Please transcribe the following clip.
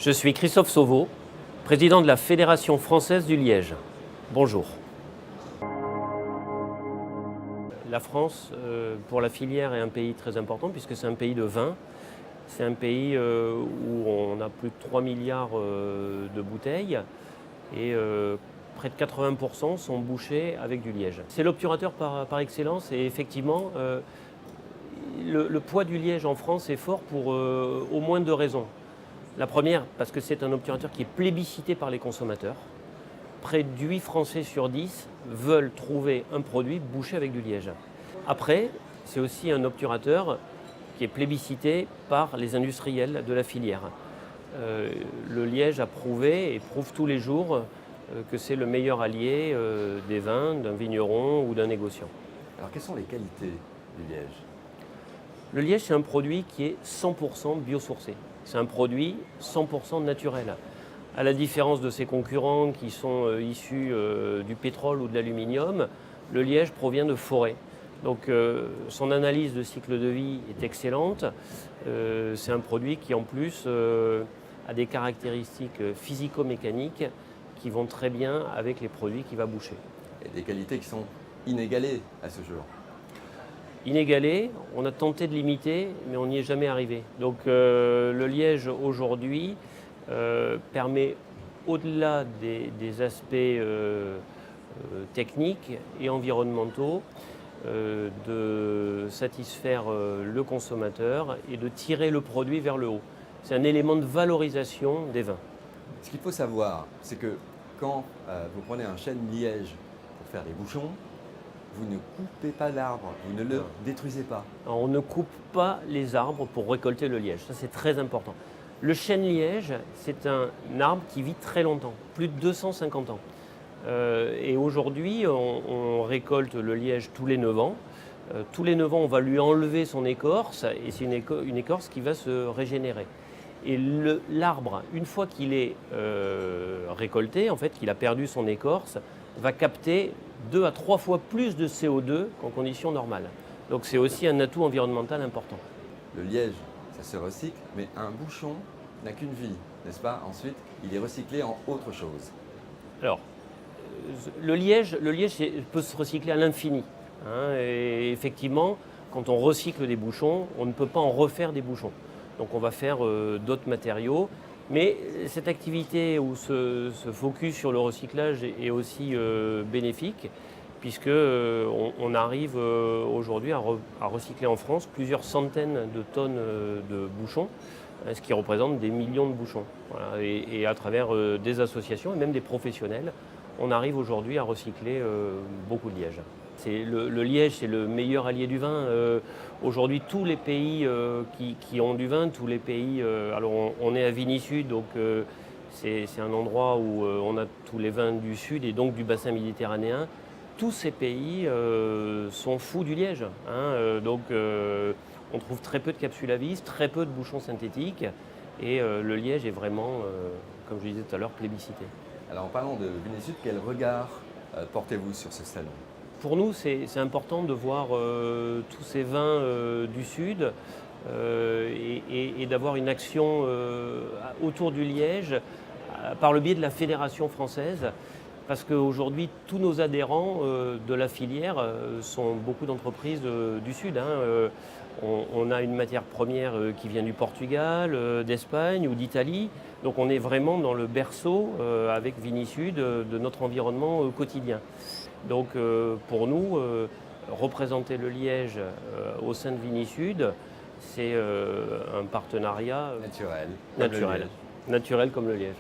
Je suis Christophe Sauveau, président de la Fédération française du liège. Bonjour. La France, pour la filière, est un pays très important puisque c'est un pays de vin. C'est un pays où on a plus de 3 milliards de bouteilles et près de 80% sont bouchés avec du liège. C'est l'obturateur par excellence et effectivement, le poids du liège en France est fort pour au moins deux raisons. La première, parce que c'est un obturateur qui est plébiscité par les consommateurs. Près de 8 Français sur 10 veulent trouver un produit bouché avec du liège. Après, c'est aussi un obturateur qui est plébiscité par les industriels de la filière. Le liège a prouvé et prouve tous les jours que c'est le meilleur allié des vins, d'un vigneron ou d'un négociant. Alors quelles sont les qualités du liège? Le liège, c'est un produit qui est 100% biosourcé. C'est un produit 100% naturel. À la différence de ses concurrents qui sont issus du pétrole ou de l'aluminium, le liège provient de forêts. Donc son analyse de cycle de vie est excellente. C'est un produit qui en plus a des caractéristiques physico-mécaniques qui vont très bien avec les produits qu'il va boucher. Et des qualités qui sont inégalées à ce jour. Inégalé, on a tenté de l'imiter, mais on n'y est jamais arrivé. Donc le liège aujourd'hui permet, au-delà des aspects techniques et environnementaux, de satisfaire le consommateur et de tirer le produit vers le haut. C'est un élément de valorisation des vins. Ce qu'il faut savoir, c'est que quand vous prenez un chêne liège pour faire des bouchons, vous ne coupez pas l'arbre, vous ne le détruisez pas. Alors, on ne coupe pas les arbres pour récolter le liège, ça c'est très important. Le chêne liège, c'est un arbre qui vit très longtemps, plus de 250 ans. Et aujourd'hui, on récolte le liège tous les 9 ans. Tous les 9 ans, on va lui enlever son écorce et c'est une écorce qui va se régénérer. Et l'arbre, une fois qu'il est récolté, en fait, qu'il a perdu son écorce, va capter 2 à 3 fois plus de CO2 qu'en conditions normales. Donc c'est aussi un atout environnemental important. Le liège, ça se recycle, mais un bouchon n'a qu'une vie, n'est-ce pas? Ensuite, il est recyclé en autre chose. Alors, le liège peut se recycler à l'infini. Et effectivement, quand on recycle des bouchons, on ne peut pas en refaire des bouchons. Donc on va faire d'autres matériaux. Mais cette activité ou ce focus sur le recyclage est aussi bénéfique puisqu'on arrive aujourd'hui à recycler en France plusieurs centaines de tonnes de bouchons, ce qui représente des millions de bouchons. Voilà. Et à travers des associations et même des professionnels, on arrive aujourd'hui à recycler beaucoup de liège. Le liège, c'est le meilleur allié du vin. Aujourd'hui, tous les pays qui ont du vin, tous les pays... alors, on est à Vinisud, donc c'est un endroit où on a tous les vins du Sud et donc du bassin méditerranéen. Tous ces pays sont fous du liège. Donc, on trouve très peu de capsules à vis, très peu de bouchons synthétiques. Et le liège est vraiment, comme je disais tout à l'heure, plébiscité. Alors, en parlant de Vinisud, quel regard portez-vous sur ce salon? Pour nous, c'est important de voir tous ces vins du Sud et d'avoir une action autour du liège par le biais de la Fédération française. Parce qu'aujourd'hui, tous nos adhérents de la filière sont beaucoup d'entreprises du Sud. On a une matière première qui vient du Portugal, d'Espagne ou d'Italie. Donc on est vraiment dans le berceau avec Vinisud de notre environnement quotidien. Donc pour nous, représenter le liège au sein de Vinisud, c'est un partenariat naturel naturel comme le liège.